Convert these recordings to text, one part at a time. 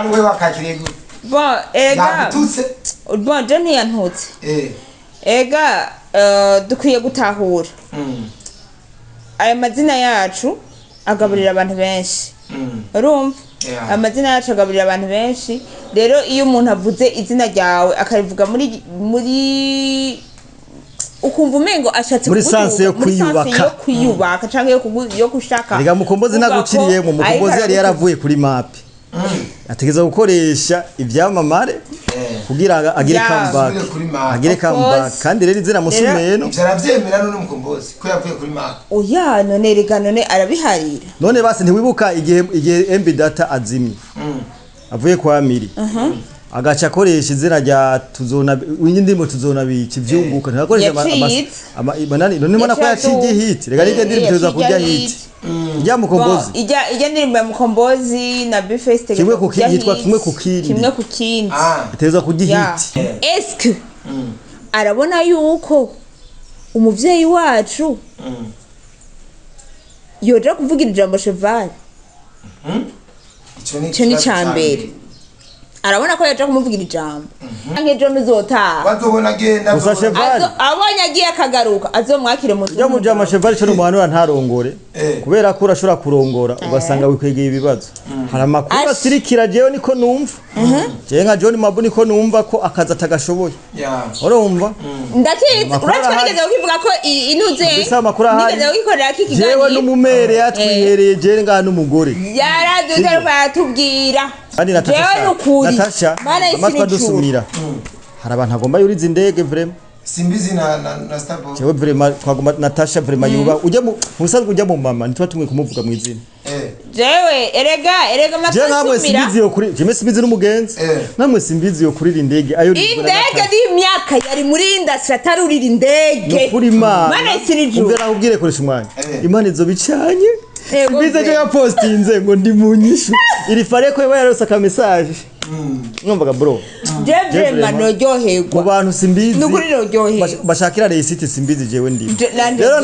ari we wakakirego bon ega Atutse bon je ntiyantutse ega dukwiye gutahura aya mazina yacu agaburira abantu benshi urumva amazina yacu agaburira abantu benshi rero iyo umuntu avuze izina ryawe akarivuga muri ukumva umengo ashatse muri sanse yo kwiyubaka canke yo gushaka rega Mkombozi naguciriye mu Mkombozi yari yaravuye kuri map ategeza gukoresha ivyamamare kugira agire comeback kandi rero izina musumeno byaravyemera none Mkombozi ko yavuye kuri map oya none rega none arabiharira none basi ntiwibuka igihe MB data azimye avuye kwa Miri agaca akoresha izina rya tuzona indimo tuzona biki vyunguka ntakoresha banani none mbona ko yaciye hit rega nige ndiri tuza kujya hit ijya Mkombozi ijya ndirimbo ya Mkombozi na Bifest kimwe ku yitwa kimwe ku kindi iteza kujya hit eske arabona yuko umuvyeyi wacu yoja kuvugira ijambo Cheval ico ni cambere arabona ko yaje kumuvugira ijambo nge jo nuzota bazobona genda abonye agiye akagaruka azomwakire mu yo mujama Cheval cyo n'umuhanura ntarongore kubera ko urashobora kurongora ugasanga wikwegeye ibibazo hari amakuru asirikira jewe niko numva je nka John Mabu niko numva ko akaza atagashoboye urumva ndakizi uratwerigeze ukivuga ko inuze nigeze ukikorera kikiganiro jewe n'umumere yatwihereye je nga n'umugore yaraduze batubwira kandi Natacha amatwa dusumira hari abantu agomba yuriza indege vraiment simbizi na Starboy jewe vraiment twagomba Natacha vraiment yuba ujya mu musanzwe ujya mu mama nitwa tumwe kumuvuga mu izina jewe erega matwa dusumira je simbizi n'umugenzi namwe simbizi yo kurira indege ayo indege di myaka yari muri industry atarurira indege no kuri mana isiniju ubwira ubwire koresha umwanya imana izo bicanye bize je yapostinze ngo ndi mu nyishu iri fare ko yarose ka message numvaga bro jeje manojyoherwa mu bantu simbizi nukuri rojyoherwa bashakira receipt simbizi jewe ndi rero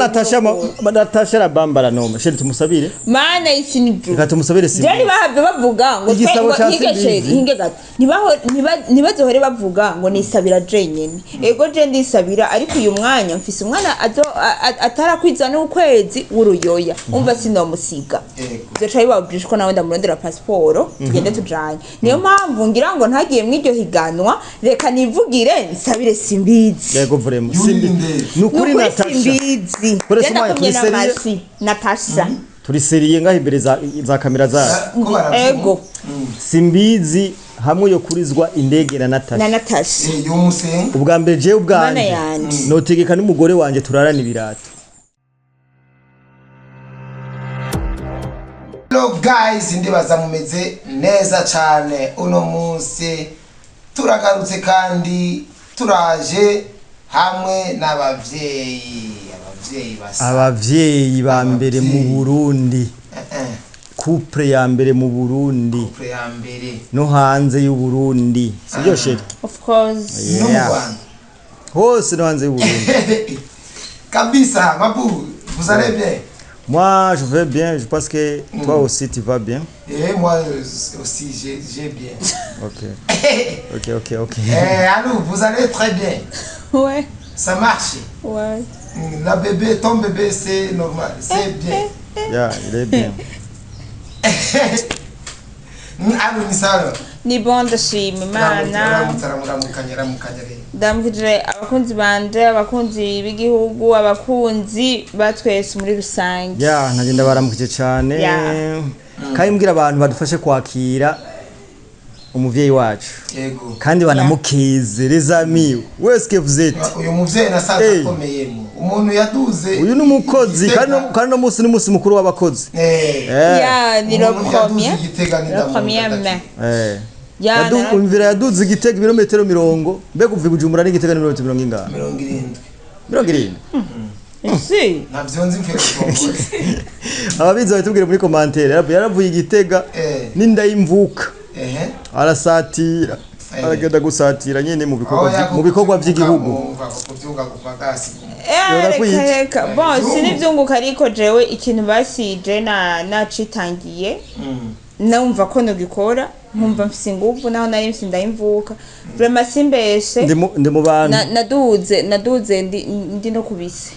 Natacha rabambara noma sheri tumusabire mana isiniju reka tumusabire simbizi je bahabye bavuga ngo hinge gato nibazohore bavuga ngo nisabira jenyene ego je ndisabira ariko uyu mwanya mfise umwana atarakwiza n'ukwezi w'uruyoya umva sinomusiga zoca bibabwije ko nawe ndamurondera passport tugende tujanye niyo mpamvu ngira ngo ntagiye mw'iryo higanwa reka nivugire nsabire simbizi yego vraiment simbizi nukuri Natacha simbizi renda kumye Natacha turi seriye ngaho imbere za kamera za ego simbizi hamwe yo kurizwa indege na Natacha ubwa mbere je ubwanje notegeka n'umugore wanje turarana ibirato. Hello guys, ndibaza mumeze neza cyane uno munsi turagarutse kandi turaje hamwe abavyeyi ba mbere mu Burundi couple ya mbere mu Burundi no hanze y'u Burundi sibyo sheri of course hose no hanze y'u Burundi kabisa Mabu vous allez bien? Moi, je vais bien. Je pense que toi aussi, tu vas bien. Et moi aussi, j'ai bien. Ok. Alors, vous allez très bien. Ouais. Ça marche. Ouais. Ton bébé, c'est normal. C'est bien. Yeah, il est bien. Alors, Nisaro. Ni bon ndashima Imana. Ndamukije abakunzi banje, abakunzi b'igihugu, abakunzi batwese muri rusange. Ya, nagenda baramukije cyane. Kandi mbwira abantu badufashe kwakira umuvyeyi wacu. Yego. Kandi banamukize les amis. West que vous êtes? Uyu muvyeyi nasaza akomeyemo. Umuntu yaduze. Uyu n'umukozi kandi no musi n'umusi mukuru w'abakozi. Ya, ni le premier mai. Umvira yaduze igitego ibirometero 40 mbega uvuye Bujumbura n'igitego n'ibirometero 70. 70. Ese navyonze mfere Mkombozi. Ababizi batubwire muri commentaire yaravuye igitega n'inda y'imvuka. Arasatira aragenda gusatira nyene mu bikorwa by'igihugu. Bon, sinivyunguka ariko jewe ikintu basije nacitangiye. numva ko nogikora nkumva mfise inguvu naho nari mfise ndayimvuka vraiment simbeshe ndi mu bantu naduze ndi no kubise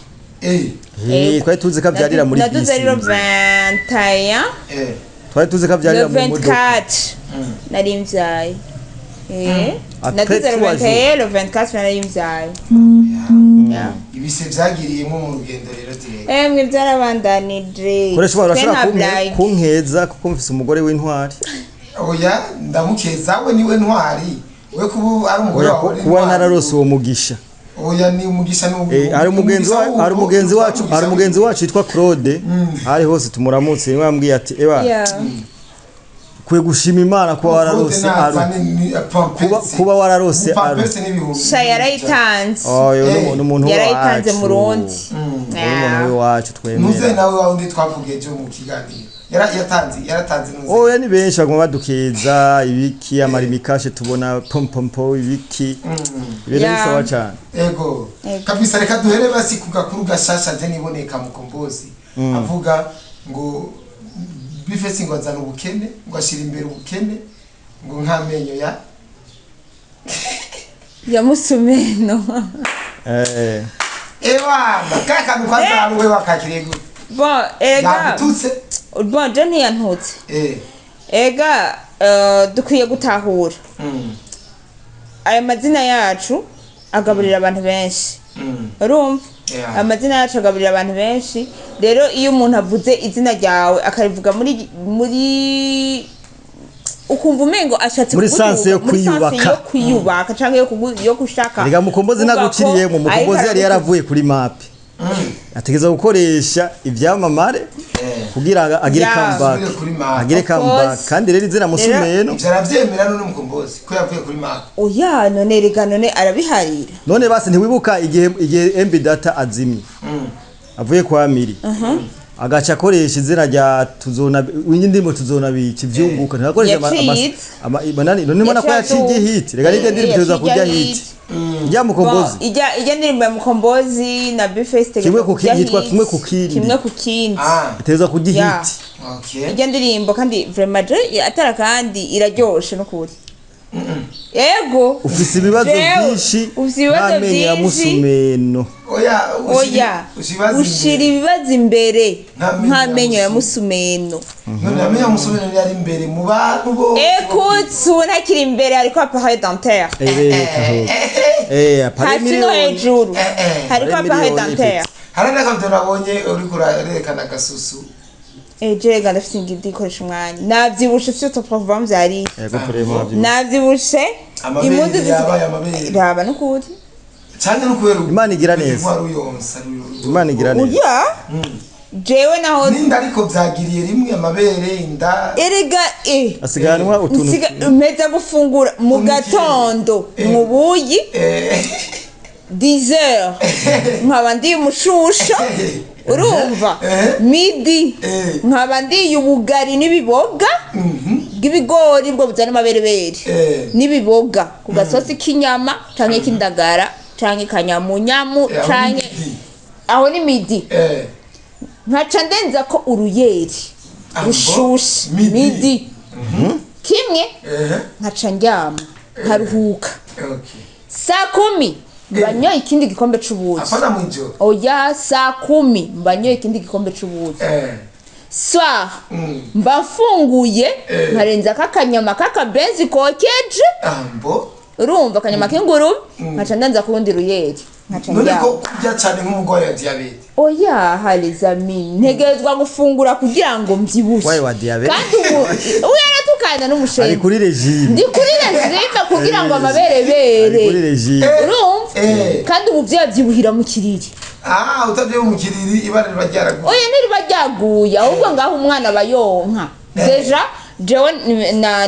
twari tuzi ko abyarira muri bisi naduze rero 21 twari tuzi ko abyarira mu modoka 24 nari mvyaye naduze 24 nari mvyaye ibise vyagiriyemo mu rugendo rero direct mwe byarabandanije koresha barashaka kunkeza kuko mfise umugore w'intwari oya ndamukeza we niwe ntwari we kubu ari umugore wawe kuba nararose uwo mugisha oya ni umugisha n'ubu ari umugenzi wacu yitwa Claude ari hose tumuramutse niwe yambwiye ati ewa kwe gushima Imana kuba wararose kuba wararose sha yarayitanze n'umuntu yarayitanze mu rundi umuntu wacu twemera nuze nawe wawe twavugeje mu kiganiro yaratanze nuze oya ni benshi baguma badukeza ibiki amarimikashe tubona pompompo ibiki ibintu bisawa cyane ego kabisa reka duhere basi kugakuru gashasha je niboneka Mkombozi avuga ngo bifese ngo azana ubukene ngo ashira imbere ubukene ngo nkamenyo ya musumeno ewa kaka nukwazawe wakakirego bon ega Atutse bon je ntiyantutse ega dukwiye gutahura aya mazina yacu agaburira abantu benshi urumva amazina yacu agaburira abantu benshi rero iyo umuntu avuze izina ryawe akarivuga muri ukumva umengo ashatse muri sanse yo kwiyubaka canke yo gushaka rega Mkombozi naguciriye mu Mkombozi yari yaravuye kuri map ategeza gukoresha ivyamamare kugira agire comeback kandi rero izina musumeno byaravyemera none Mkombozi ko yavuye kuri map oya none rega none arabiharira none basi ntiwibuka igihe MB data azimye avuye kwa Miri agaca akoresha izina rya tuzona indimo tuzona biki vyunguka ntakoresha banani none mbona ko yaciye hit rega nige ndiri byoza kujya hit ya Mkombozi ijya ndirimbo ya Mkombozi na Bifest kimwe ku kindi iteza kujya hit ijya ndirimbo kandi vraiment atara kandi iraryoshe no kuri ego ufise ibibazo byinshi namenye ya musumeno oya ushira ibibazo imbere nkamenyo ya musumeno none amenyo ya musumeno yari imbere mu bantu bo écoute ntakiri imbere ariko appareil dentaire hasi no hejuru hariko appareil dentaire harana kamvyo nabonye uri kurerekana gasusu Jega ndafite ingidi ikoresha umwanya navyibushe cyo toprovamo vyari navyibushe impundu yabaye amabere raba nukuri cyane nukubera Imana igira neza Imana igira neza jewe naho ninda ariko vyagiriye rimwe amabere inda erega asiganwa utuntu meza gufungura mu gatondo mu buyi 10h nkaba ndi umushusha urumva midi nkaba ndi ubugari n'ibiboga bw'ibigori bwo buzana amaberebere n'ibiboga ku gasosi k'inyama canke k'indagara canke kanyamunyamu canke aho ni midi nkaca ndenza ko uruyeri rushushe midi kimwe nkaca ndyama nkaruhuka saa 10 banyoye ikindi gikombe c'ubuzi afana mwijoro oya saa 10 banyoye ikindi gikombe c'ubuzi soir mbafunguye nkarenza kakanyama kakabenzi kokeje ambo urumva kanyama k'inguru nkaca ndanza kurundi ruyeri nkaca njya none ko kurya cyane nk'umugore ya diabete oya halizami ntegezwa gufungura kugira ngo mbyibushe wayi wa diabete kandi ubu yaratukana n'umusheri ari kuri regime ndi kuri regime kugira ngo amabere bere kuri regime urumva kandi ubu byabyibuhira mu kiriri utabye mu kiriri ibara riba ryaraguye oya ntiriba ryaguye ahubwo ngaho umwana bayonka deja jewe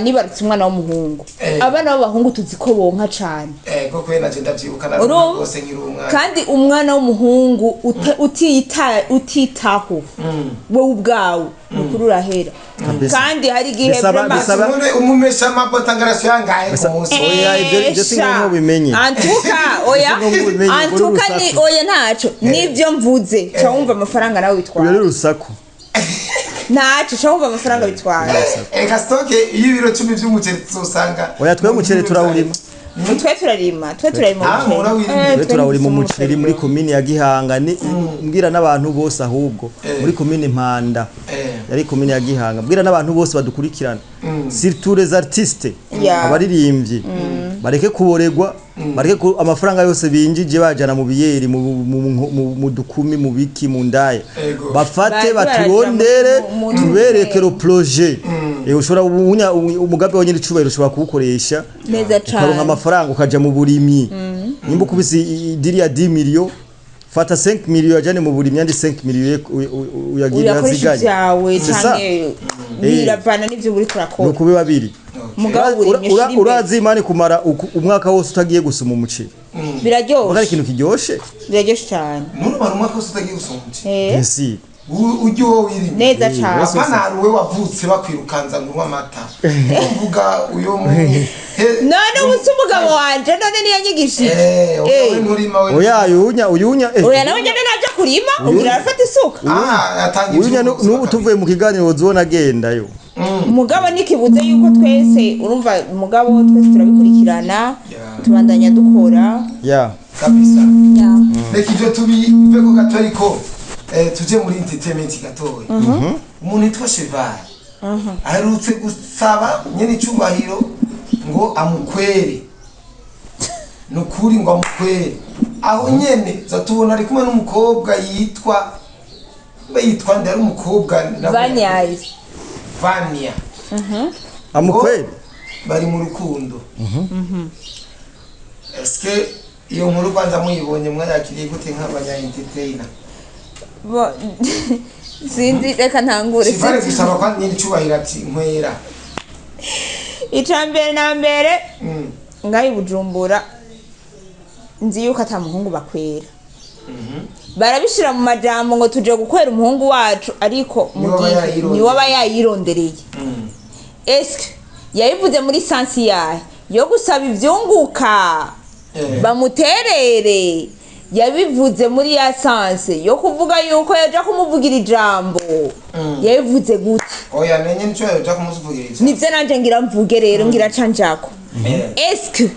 nibarutse umwana w'umuhungu abana b'abahungu tuzi ko bonka cane koko naje ndavyibuka narose nkiri umwana kandi umwana w'umuhungu utitaho wowe ubwawe ukuri urahera kandi hari igihe none umumesha amabota ngarasyo yangaye ku munsi oya ibyo singo bimenye antuka ni oya ntaco nivyo mvuze ca wumva amafaranga nawe witwara uyo rusaku ntaco cumva amafaranga bitwara eka stoke y'ibiro 10 by'umuceri tuzosanga oya twe umuceri turawurima twe turarima twe turawurima umuceri muri komine ya Gihanga ni mbwira n'abantu bose ahubwo muri komine Mpanda yari komine ya Gihanga mbwira n'abantu bose badukurikirana surtout les artistes abaririmbyi bareke kuboregwa bareke amafaranga yose binjije bajana mu biyeri mu dukumi mu biki mu ndaye bafate baturondere tubereke le projet ushobora umugabe wa nyiri cubahiro ushobora kuwukoresha neza cyane ukaronka amafaranga ukaja mu burimyi nimba ukubise idiri ya 10 million fata 5 million ajane mu burimyi andi 5 million uyagira ziganye yawe cyane biravana n'ivyo buri kurakora nuko be babiri mugabo urazi imani kumara umwaka wose utagiye gusuma umuceri biraryoshe mugari ikintu kiryoshe biraryoshe cyane n'umara umwaka wose utagiye gusuma umuceri si ujye wowe iri neza cyane apana haruwe wavutse bakwirukanza ngo amata uvuga uyo none ubusa umugabo wanje none niyanyigishije oya uyunya oya nawe nyene naje kurima ugira afata isuka uyunya n'ubu tuvuye mu kiganiro uzona agendayo umugabo nikibuze yuko twese urumva umugabo twese turabikurikirana tubandanya dukora kabisa reka ivyo tubive ko gato ariko tuje muri entertainment gatoya umuntu yitwa Cheval aherutse gusaba nyene icubahiro ngo amukwere nukuri ngo amukwere aho nyene zatubona ari kumwe n'umukobwa yitwa ndari umukobwa Vania amukwere bari mu rukundo eske iyo nkuru kwanza muyibonye mwayakiriye gute nk'abanya entertainer sinzi reka ntangure Cheval gusaba kwa nyine cyubahira ati nkwera icambere na mbere ngayi Bujumbura nzi yuko atamuhungu bakwera barabishira mu majambo ngo tuje gukwera umuhungu wacu ariko ni waba yayirondereye eske yayivuze muri sansi yayo yo gusaba ivyunguka bamuterere yabivuze muri ya sanse yo kuvuga yuko yaja kumuvugira ijambo yabivuze gute oya menye nico yaja kumuvugira ijambo nivyo nanje ngira mvuge rero ngira canjako eske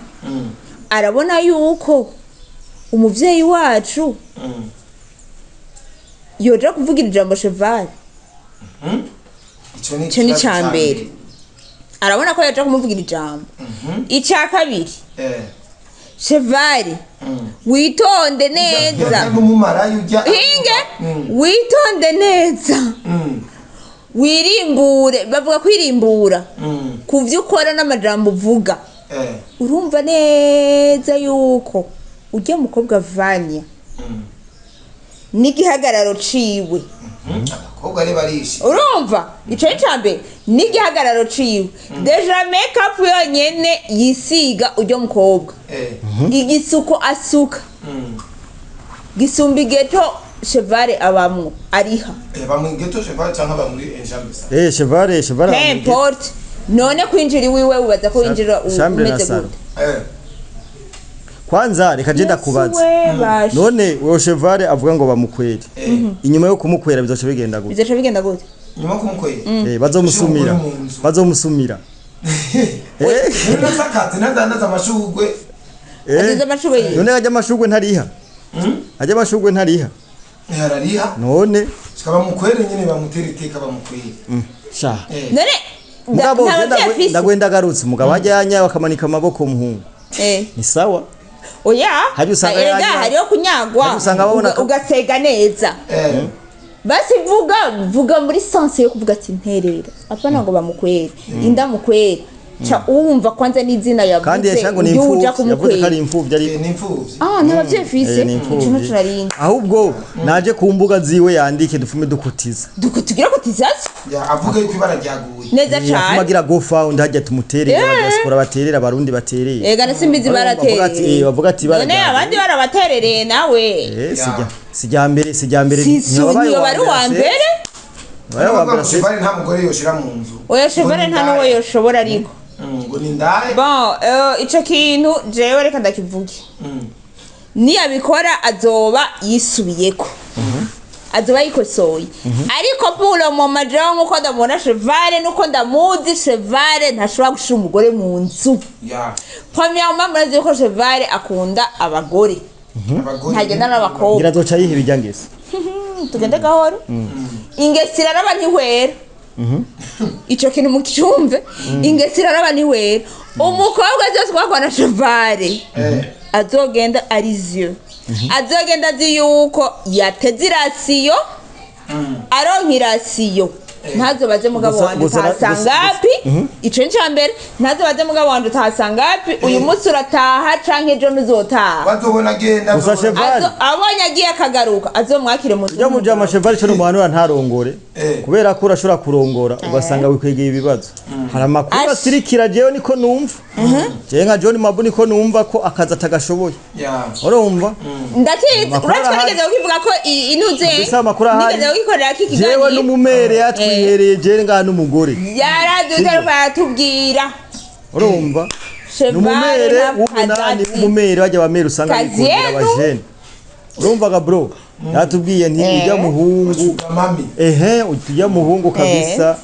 arabona yuko umuvyeyi wacu yoja kuvugira ijambo Cheval ico ni cambere arabona ko yaja kumuvugira ijambo ica kabiri Cheval witonde neza hinge witonde neza wirimbure bavuga kwirimbura kuvyo ukora n'amajambo uvuga urumva neza yuko ujya mukobwa Vania n'igihagararo ciwe abakobwa ari barishi urumva ico icambe n'igihagararo ciwe deja makeup yonyene yisiga ujya mukobwa igisuko asuka gisumbi geto Cheval abamwo ariha bamwe geto Cheval cyangwa bamuri enjambisa Cheval n'importe none kwinjira iwiwe ubaza ko winjira umeze gute kwanza reka je ndakubaza none uwo Cheval avuga ngo bamukwere inyuma yo kumukwera bizoca bigenda gute nyuma kumukwera bazomusumira sakati nadandaza amashugwe none ajya amashugwe ntariha yarariha none shikaba mukwere nyine bamutera iteka bamukwere sha none mugabo ndagwenda garutse mugabo ajyanya bakamanika amaboko umuhungu ni sawa oya hari usanga ega hariyo kunyagwa ugasega neza basi vuga muri sanse yo kuvuga ati nterera apana ngo bamukwere inda mukwere cha uwumva kwanza n'izina yavuze kandi yashango ni imfuvyi yavuze ko ari imfuvyi ari ni imfuvyi nabavye fise cyo turarinda ahubwo naje ku mbuga ziwe yandike dufume dukutiza tugira kutizaza avuga yuko ibara ryaguye neza cyane kumagira go found hajya tumuterera abadiaspora baterera abarundi batereye ega nasimbizi baratereye bavuga ati bara none abandi barabaterereye nawe sijya mbere niyo bari wa mbere Cheval nta mugore yoshira mu nzu oya Cheval nta nuwo yoshobora ariko ngo ni ndaye bon ico kintu jewe reka ndakivuge niyabikora azoba yisubiyeko azoba yikosoye ariko pulo mu majeho nkuko ndamubona Cheval nuko ndamuzi Cheval ntashobora gushira umugore mu nzu premièrement murazi ko Cheval akunda abagore ntagenda n'abakobwa ngira zoca yihe bijyangese tugende gahoro ingesira araba ntihwera ico kintu mucyumve ingesira araba ntihwera umukobwa zose kwakwana Cheval azogenda arizyo azogenda azi yuko yateze irasiyo aronka irasiyo ntazobaze mugabo wanje utahasangapi ico ni cambere ntazobaze mugabo wanje utahasangapi uyu munsi urataha canke ejo nuzotaha bazobona agenda gusa Cheval abonye agiye akagaruka azomwakire mu yo mujama Cheval cyo n'umuhanura ntarongore kubera ko urashobora kurongora ugasanga wikwegeye ibibazo hari amakuru asirikira jewe niko numva je nka John Mabu niko numva ko akaza atagashoboye urumva ndatize urashobora nigeze kuvuga ko inuze nigeze kugikorera kikiganiro jewe n'umumere yatwihereye je nga n'umugore yaraduze batubwira urumva n'umumere w'umunani w'umumere bajya bamere usanga bikundira abajene urumva ga bro yatubwiye nti ujya muhungu ujya muhungu kabisa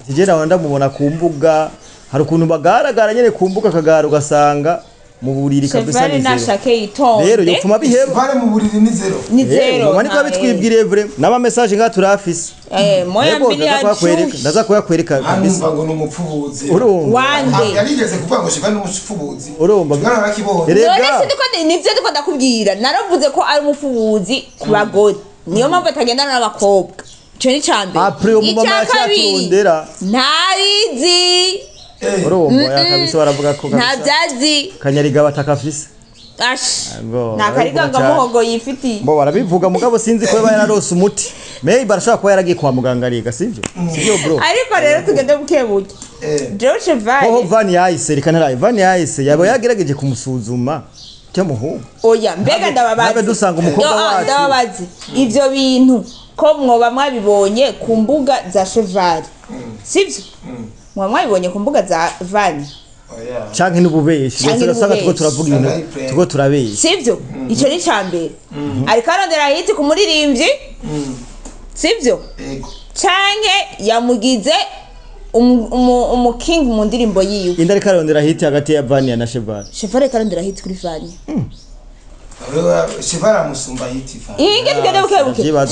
je nawe ndamubona ku mbuga hari ukuntu bagaragara nyene ku mbuga kagara ugasanga mu buriri kabisa ni zero rero yopfuma biheba Cheval mu buriri ni zero mani kwa bitwibwiriye vre n'ama message nga turafise moya mbili ya ndaza kuyakwereka kabisa ngo n'umupfubuzi wande yarigeze kuvuga ngo Cheval n'umupfubuzi urumva ngana rakibonye none nivyo ndiko ndakubwira naravuze ko ari umupfubuzi ku bagore niyo mpamvu atagendana n'abakobwa ico ni cambere après umumama yacaturondera ntabizi urumva yakabisa baravuga ko ntabyazi kanyariga batakafise nakariga ngo muhogo yifiti bo barabivuga mugabo sinzi ko yararose umuti maybe barashaka kuba yaragiye kwa muganga ariga sivyo bro ariko rero tugende bukebuke Cheval ho Van yahise rikana Van yahise yabo yagerageje kumusuzuma cyo muhungu oya mbega ndababazi dusanga umukobwa wacu ndababazi ivyo bintu ko mwoba mwabibonye ku mbuga za Cheval sivyo mwabibonye ku mbuga za Van canke n'ububeshi urasanga tuko turavuga ibintu tuko turabesha sivyo ico ni cambere ariko arondera hiti ku muririmbyi sivyo canke yamugize umuking mu ndirimbo yiwe inda ariko arondera hiti hagati ya Van na Cheval arondera hiti kuri Van Cheval amusumba hiti fa inge tugende bukebuke Cheval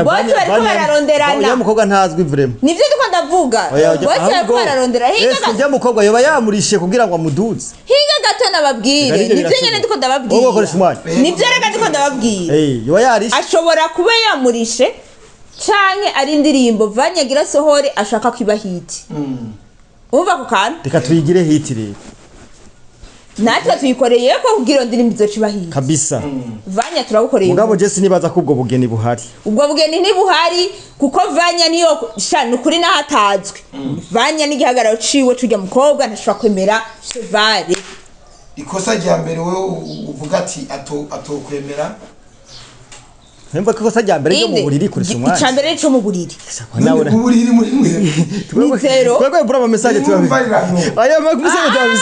bose bariko bararonderana uyu mukobwa ntazwi vraiment nivyo ndiko ndavuga bose bariko bararondera hinga uyu mukobwa yoba yamurishe kugira ngo amuduze hinga gato nababwire nivyo nyene ndiko ndababwira wowe koresha umwanya nivyo reka ndiko ndababwira yoba yarishe ashobora kuba yamurishe canke ari indirimbo vanyagira sohore ashaka kwiba hiti umva ko kana reka tuyigire hiti rero natwe tuyikoreye ko kugira ndirimbo izoca hiti kabisa vanya turabukoreye mugabo je sinibaza ko ubwo bugeni buhari ubwo bugeni ntibuhari kuko vanya niyo shana ukuri nahatazwe vanya n'igihagararo ciwe tujya mukobwa ntashobora kwemera Cheval ikosa rya mbere wowe uvuga ati atokwemera Hemba ko sajya mbere yo mu buriri kurisha umwanya. Icambere cyo mu buriri. Mu buriri muri mwe. Twego bura message tubabe. Aya message tubabe.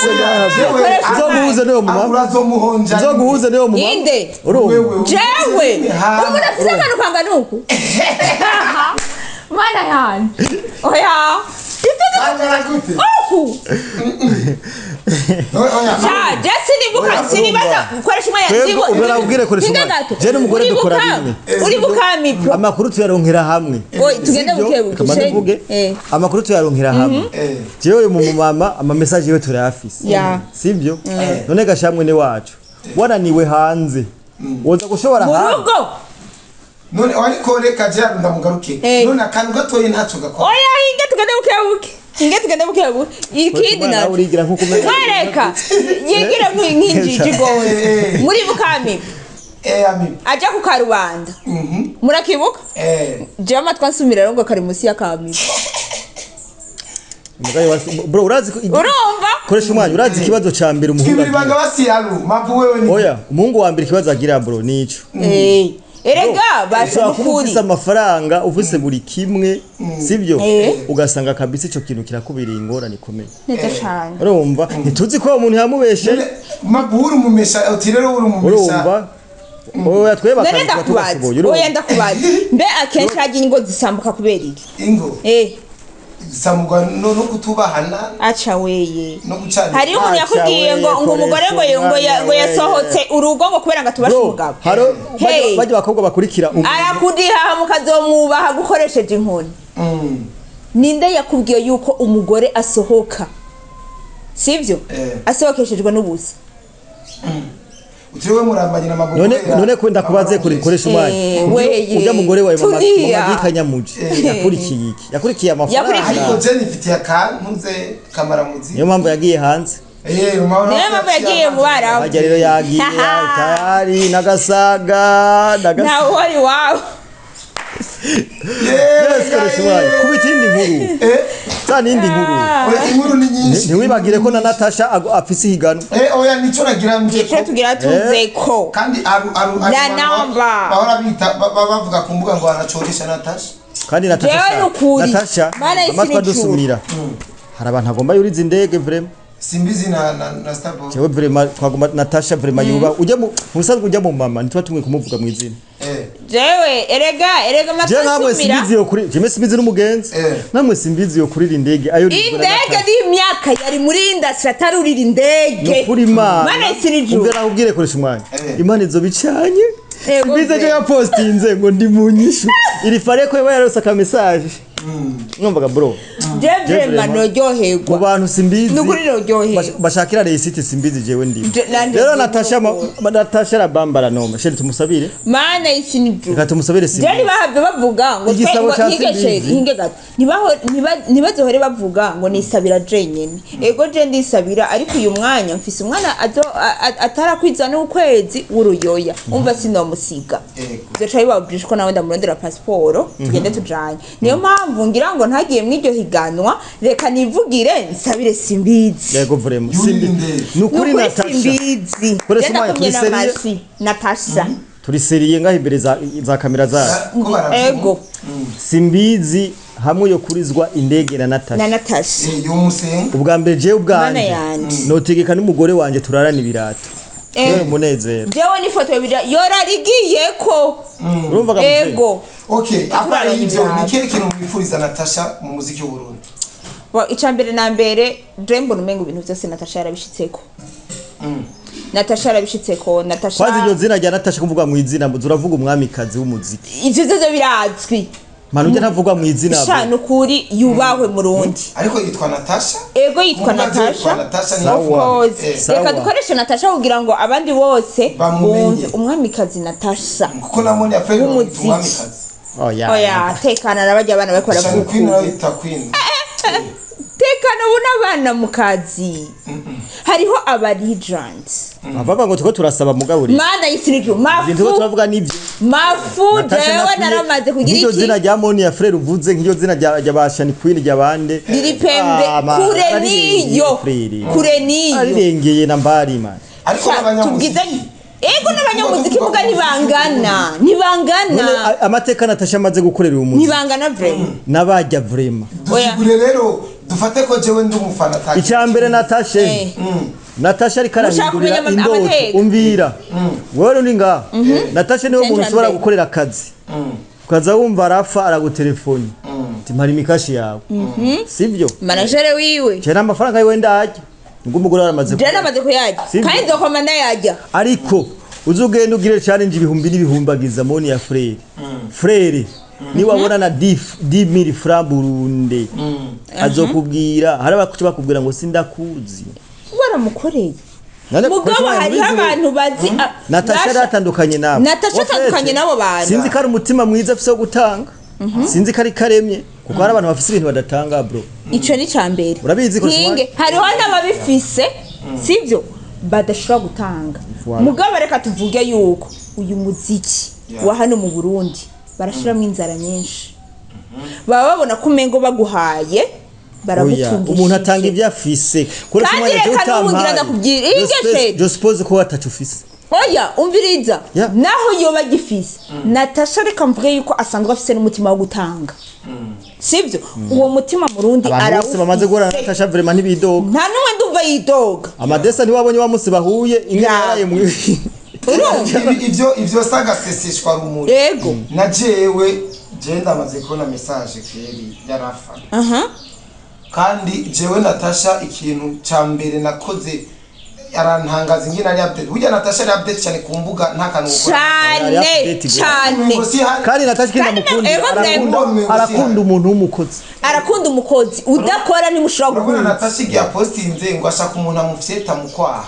Zoguhuza niyo mama. Urazomuhonja. Zoguhuza niyo mama. Inde. Jewe. Umuna fisa kanga nuku. Mana yan. Oya. Kanga gute. Oku. Ja, just sinibaza ukoresha umwanya nzibo. Ubwira koresha umwanya. Je n'umugore dukora bimwe. Uri bukami pro. Amakuru tuyaronkera hamwe. Oy, tugende bukebuke. Amakuru tuyaronkera hamwe. Jewe mu mama ama message yo turafise. Sibyo? None gashamwe ne wacu. Wananiwe hanze. Woza gushobora hanze. Murugo. None ariko reka je ndamugaruke. None akantu gatoye ntaco gakora. Oya, inge tugende bukebuke. Inge tugende bukebuke. Ikindi na. Urigira nko kumenya. Wareka. Yigira nk'injiji gowe. Muri bukami. Ami. Aja ku karubanda. Murakibuka? Jama twansumira rongo kari musi ya kami. Bro urazi urumva koresha umwanya urazi ikibazo ca mbere umuhungu ibanga basiyaru mavu wewe ni oya umuhungu wa mbere ikibazo agira bro nico erega basha kuri ufise amafaranga ufise buri kimwe sivyo ugasanga kabisa ico kintu kirakubira ingorane ikomeye neza cyane urumva ntituzi ko umuntu yamubeshe mavu uri umumesha uti rero uri umumesha urumva oya tweba none ndakubaza oya ndakubaza mbe akenshi hagiye ingo zisambuka kubera iki ingo samugwa no kutubahana aca weye no gucana hari umuntu yakubwiye ngo umugore ngo yasohotse urugo ngo kubera ngo tubashe umugabo haro bajye bakobwa bakurikira arakudiha mukazomubaha gukoresheje inkoni ninde yakubwiye yuko umugore asohoka sivyo asohokeshejwe n'ubusa utiwe murambanye n'amaguru none kwenda kubaze kurikoresha umwanya ujya mugore wawe mama gikanyamuje yakurikiye amafaranga ariko je nifitiye akantuze kamaramuzi niyo mpamvu yagiye hanze niyo mpamvu yagiye mu barabu ajya rero yagiye tayari nagasaga nawe wari wawe yes karishimanye kubitindi nkuru cyane indi nkuru inkuru ni nyinshi ntiwibagire ko na Natacha afise higano oya nico nagira mje ko tugira tuze ko kandi aru na namba bahora bita bavuga ku mbuga ngo anacoresha Natacha kandi Natacha amatwa dusumira hari abantu agomba yuriza indege vraiment simbizi na stabo cyewe vraiment twagomba Natacha vraiment yuba ujya mu musanzwe ujya mu mama nitwa tumwe kumuvuga mu izina jewe erega matwa namwe simbizi yo kuri je simbizi n'umugenzi namwe simbizi yo kuri indege ayo indege di myaka yari muri industry atarurira indege kuri mana isiniju ubwo nakubwire koresha umwanya imana izo bicanye simbizi je ya postinze ngo ndi mu nyishu iri fare ko yarose ka message numvaga bro je manojyoherwa mu bantu simbizi nukuri rojyoherwa bashakira receipt simbizi jewe ndi rero Natacha rabambara noma sheri tumusabire mana isiniju reka tumusabire simbizi je bahabye bavuga ngo higesheri hinge gato nibazohore bavuga ngo nisabira jenyene ego je ndisabira ariko uyu mwanya mfise umwana atarakwiza n'ukwezi w'uruyoya umva sinomusiga zoca bibabwije ko nawe ndamurondera passport tugende tujanye niyo mpamvu ngira ngo ntagiye mw'iryo higanwa reka nivugire nsabire simbizi yego vraiment simbizi nukuri Natacha simbizi koresha umwanya turiseriye Natacha turiseriye ngaho imbere za kamera za ego simbizi hamwe yo kurizwa indege na Natacha ubwa mbere je ubwanje notegeka n'umugore wanje turarana ibirato munezero jewe ni foto yorarigiye ko urumva ego akora ivyo nikerekeno mwifuriza Natacha mu muziki w'u Burundi icambere na mbere Drembo numengo ibintu byose Natacha yarabishitseko Natacha yarabishitseko Natacha kwazi iryo zina rya Natacha kuvuga mu izina uravuga umwamikazi w'umuziki ivyo birazwi manu je ntavugwa mu izina shano kuri yubahwe mu Rundi ariko yitwa Natacha ego yitwa Natacha of course reka dukoreshe Natacha kugira ngo abandi bose bumve umwamikazi Natacha kuko namone afere umwamikazi oya tekana nabajya abana bakora queen tekana bunabana mukazi hariho aba legends bava ngo tuko turasaba mugaburi mana yisiriju mafu ndiko turavuga nivyo mafu jewe naramaze kugira iki nk'iryo zina rya Moni ya frère uvuze nk'iryo zina rya bashani queen rya bande riri pembe kure niyo arirengeye na mbari man ariko n'abanyamuziki ego n'abanyamuziki vuga ntibangana amateka Natacha amaze gukorera uyu muziki ntibangana vraiment nabajya vraiment dukigure rero dufate ko jewe ndi umufana taki icyambere Natacha ari karahindurira indoto umvira wewe uri nga Natacha niwe muntu ushobora gukorera akazi ukaza wumva arafa aragutelefoni timari mikashi yawe sivyo managere wiwe cyera amafaranga yiwe ndajya ngo umugore waramaze kuyajya kandi dokomanda yajya ariko uzugenda ugire challenge ibihumbi n'ibihumbagiza Moni ya frère ni wabona na 10,000 francs Burundi azokubwira hari abakuce bakubwira ngo sindakuzi baramukoreye mugabo hari abantu bazi Natacha ratandukanye nabo Natacha atandukanye nabo bantu sinzi ko ari umutima mwiza afise wo gutanga sinzi ko ari karemye kuko hari abantu bafise ibintu badatanga bro ico ni cambere urabizi ko hariho n'ababifise sivyo badashobora gutanga mugabo reka tuvuge yuko uyu muziki wa hano mu Burundi barashiramo inzara nyinshi baba babona ko umengo baguhaye baragutungisha umuntu atanga ibyo afise koresha umwanya cyo utamba je suppose ko atacufise oya umviriza naho yo bagifise Natacha reka mvuge yuko asanzwe afise n'umutima wo gutanga sivyo uwo mutima mu Rundi arawuse bamaze gora Natacha vraiment ntibidoga nta numwe ndumva yidoga amadesa ntiwabonye bamusi bahuye ingene yaraye mu ivyo sagaseseshwa rumuri yego na jewe ndamaze kubona message keri yarafa kandi jewe Natacha ikintu ca mbere nakoze yarantangaza ingina ari update burya Natacha ari update cyane ku mbuga nta kantu cyane kandi Natacha kinda mukundi arakunda umuntu w'umukozi arakunda umukozi udakora ni mushobora guhura Natacha igiye postinze ngo ashaka umuntu amufyeta mu kwaha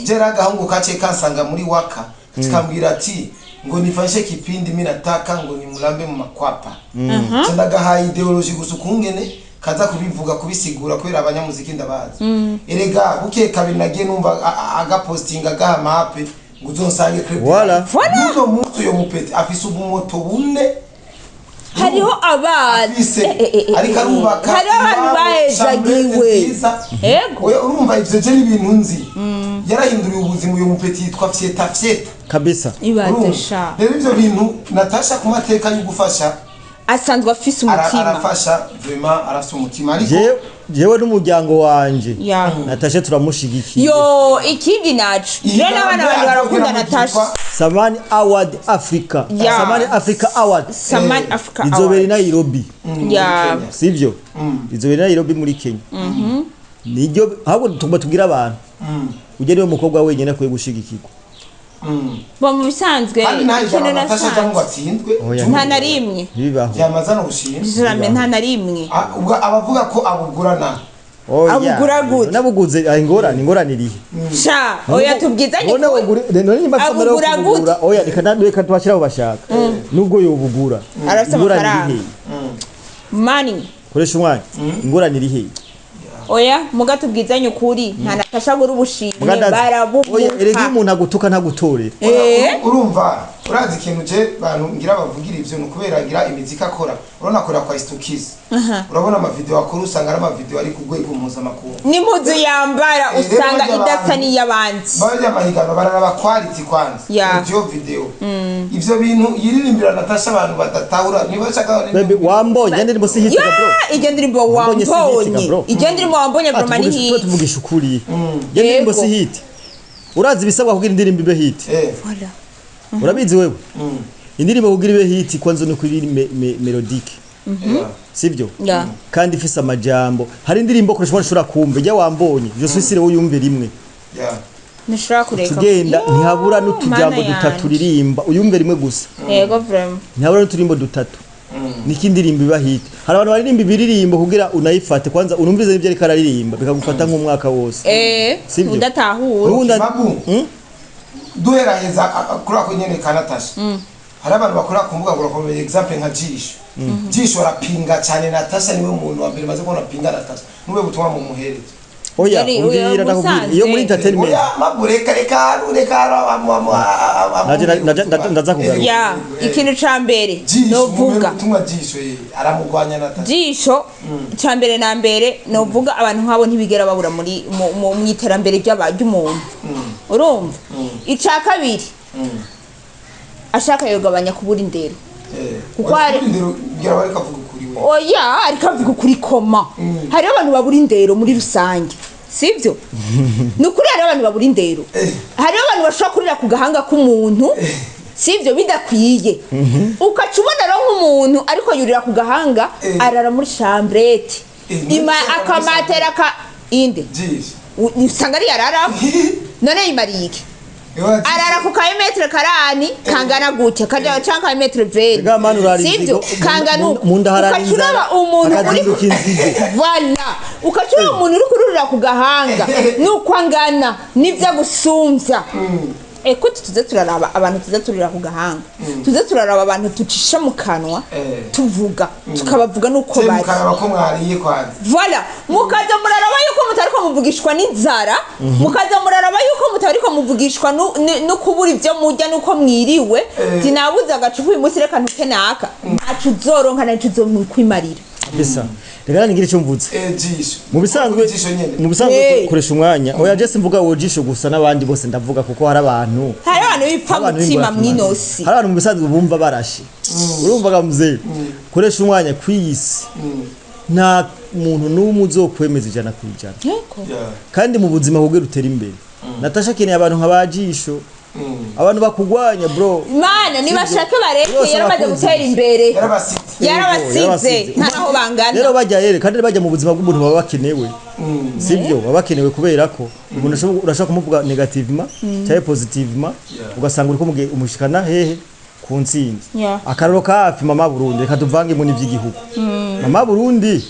jera gahungu kace kansanga muri waka tukambwira ati ngo nifashe kipindi mimi nataka ngo nimulambe mu makwapa ndagahaye ideology gusa kungene kaza kubivuga kubisigura kwera abanyamuziki ndabazi erega buke kabiri nagiye numva agapostinga agahamape ngo uzonsange credit nuno muntu yo mupete afise ubumoto bune hariho abandi ariko arubaka hari abantu bahezagiwe yego urumva ivyo je n'ibintu nzi yarahinduriye ubuzima uyo mupete yitwa fyeta kabisa ibadesha rero ivyo bintu Natacha ku mateka y'Ubufasha asanzwe afise umutima arafasha vraiment arafise umutima ariko jewe n'umuryango wanje Natacha turamushigikiye yo ikindi nacu je n'abana bandi barakunda Natacha Samani Award Africa Samani Africa Award Samani Africa Award izobera Nairobi sivyo izobera Nairobi muri Kenya nijyo ahubwo tugomba tugira abantu uje niwe mukobwa wenyine kwe gushigikirwa bo mu bisanzwe kino Natacha cyangwa atindwe nta na rimwe yamaza no gushimira nta na rimwe ubwo abavuga ko abugurana abugura gute nabuguze ingorane irihe sha oya tubwizanye abugura gute oya reka twashiraho bashaka nubwo yobugura ingorane money koresha umwanya ingorane irihe oya muga tubwizanye ukuri nta Natacha guru bushimye barabubuka oya erega umuntu agutuka ntagutore urumva urazi ikintu je bantu ngira bavugira ivyo nukubera ngira imizika akora urona akora kwa Istukiz urabona ama video akora usanga ari ama video ari kugwego mpuzamakungu ni muzu yambara usanga idasa ni y'abandi baje amahigano bararaba quality kwanza ivyo video ivyo bintu yiririmbira Natacha abantu badatahura nibashaka baby wambonye ndi musi hit bro igendirimbo wambonye bro mani hit tuvugisha ukuri igendirimbo si hit urazi bisabwa kugira indirimbo ibe hit voilà urabizi wewe indirimbo kugira ibe hit kwanza no kuri melodique sivyo kandi ifise amajambo hari indirimbo kurishobora kumva ijya wambonye je susire uyumve rimwe nishaka kureka tugenda ntihabura n'utujambo dutatu ririmba uyumve rimwe gusa yego vraiment ntihabura n'uturimbo dutatu nikindirimbo iba hit hari abantu baririmba ibiririmbo kugira unayifate kwanza unumvize n'ibyo ariko araririmba bikagufata nk'umwaka wose sivyo udatahura duheraheza kuri ako nyene ka Natacha hari abantu bakora kumbuga ngo bakomeye example nka Jisho arapinga cyane Natacha niwe muntu wa mbere maze kubona pinga Natacha niwe butumwa mu muhereze oya ubwira ndakubwira iyo muri entertainment oya magureka reka ndaza kugaruka ya ikintu ca mbere novuga butumwa Jisho aramugwanya Natacha Jisho ca mbere na mbere novuga abantu nkabo ntibigera babura muri mu iterambere ry'umuntu urumva ica kabiri ashaka yogabanya kubura indero kuko hari oya ariko avuga ukuri koma hari abantu babura indero muri rusange sivyo nukuri hari abantu babura indero hari abantu bashobora kurira ku gahanga k'umuntu sivyo bidakwiye ukacubona ro nk'umuntu ariko yurira ku gahanga arara muri chambrette ima akamatera ka inde usanga ari yarara none yimarike arara ku kilometre karani kangana gutya kaja canka kilometre 20 sivyo kangana ukacuraba umuntu uri voilà ukacuraba umuntu uri kururira ku gahanga nuko angana nivyo gusumvya Écoute tuze turaraba abantu tuze turira ku gahanga tuze turaraba abantu tucisha mu kanwa tuvuga tukabavuga nuko bari mukaraba ko mwariye kwazi voilà mukaza muraraba yuko mutariko muvugishwa n'inzara mukaza muraraba yuko mutariko muvugishwa no kubura ivyo mujya nuko mwiriwe dinabuza agacupa uyu munsi reka ntuke naka ntacu uzoronka nacu uzomukwimarira bisa reka ningire cyo mvuze Jisho mu bisanzwe koresha umwanya oya je simvuga wo Jisho gusa nabandi bose ndavuga kuko hari abantu bipfa mutima mwinosi hari abantu mu bisanzwe bumva barashe urumva gamuzeye koresha umwanya kwisi nta muntu n'umwe uzokwemeza ijana ku ijana kandi mu buzima bwe rutera imbere Natacha keneye abantu nk'abajisho abantu bakugwanya bro Imana nibashake bareke yaramaze gutera imbere yarabasize nta naho bangana rero bajya kandi bajya mu buzima bw'umuntu baba bakenewe sibyo baba bakenewe kubera ko umuntu urashaka kumuvuga negativement cyangwa positivement ugasanga uri kumuge umushikana hehe ku ntsinzi akararo kafi mama Burundi reka tuvange mu n'ivy'igihugu mama Burundi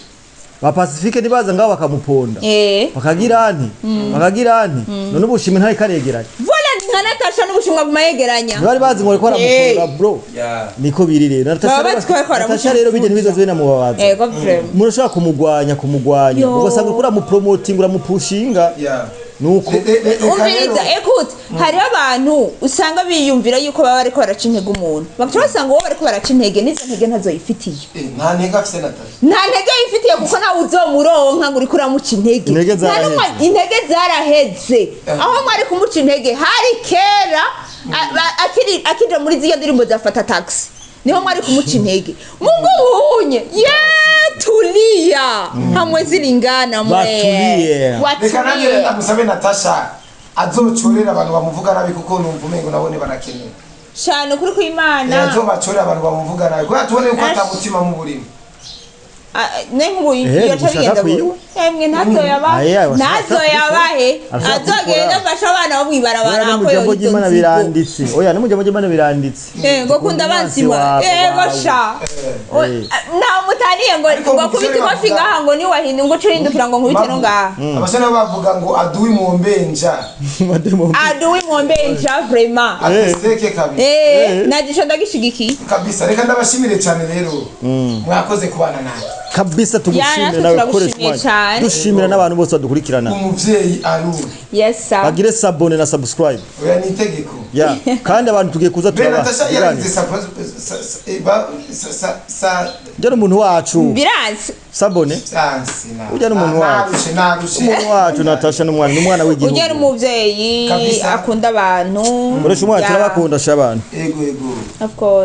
ba Pacifique nibaza ngaho bakamuponda bakagira nti none ubushimwe ntari karegeranye nka Natacha n'ubushimwa bumayegeranya bari bazi ngo ko aramukorera bro niko biri rero Natacha rero bije ntibizoze na mubabaza murashaka kumugwanya ugasanga ukura mu promoting uramupushinga nuko umviriza écoute hari abantu usanga biyumvira yuko baba bariko baraca intege umuntu bakaca basanga uwo bariko baraca intege n'izo ntege ntazoyifitiye nta ntege afise Natacha nta ntege yifitiye kuko nawe uzomuronka ngo uriko uramuca intege intege zaraheze aho mwari kumuca intege hari kera akija muri ziya ndirimbo zafata taxi niho mwari kumuca intege mungu hunye tulia hamwe zilingana mwe reka nanjye ndamusabe Natacha azocorera abantu bamuvuga nabi kuko numva umengo nabone barakeneye cyane kuri kw'Imana azobacorera abantu bamuvuga nabi kuko tubone uko atamutima mu burimo nengubu yacabigenda bwo emwe ntazoyabahe azogenda fasha abana bo mwibarabara ko yo Imana biranditse oya n'umujambo Imana biranditse ngo kunda abansima sha na mutaniye ngo kubita ikofi ngaha ngo ni wahinde ngo curindukira ngo nkubite no ngaha abasana bavuga ngo aduwi muombenja vraiment ateseke kabisa najisho ndagishigikiye kabisa reka ndabashimire cyane rero mwakoze kubana nawe kabisa tugushimira nawe koresha dushimira n'abantu bose badukurikirana umuvyeyi aru yes sir bagire sabone na subscribe oya ni itegeko kandi abantu tugiye kuza turaba jana umuntu wacu biranse sabone ujya umuntu wacu Natacha n'umwana w'igihugu ujya umuvyeyi akunda abantu uresha umwana turabakunda shabana ego of course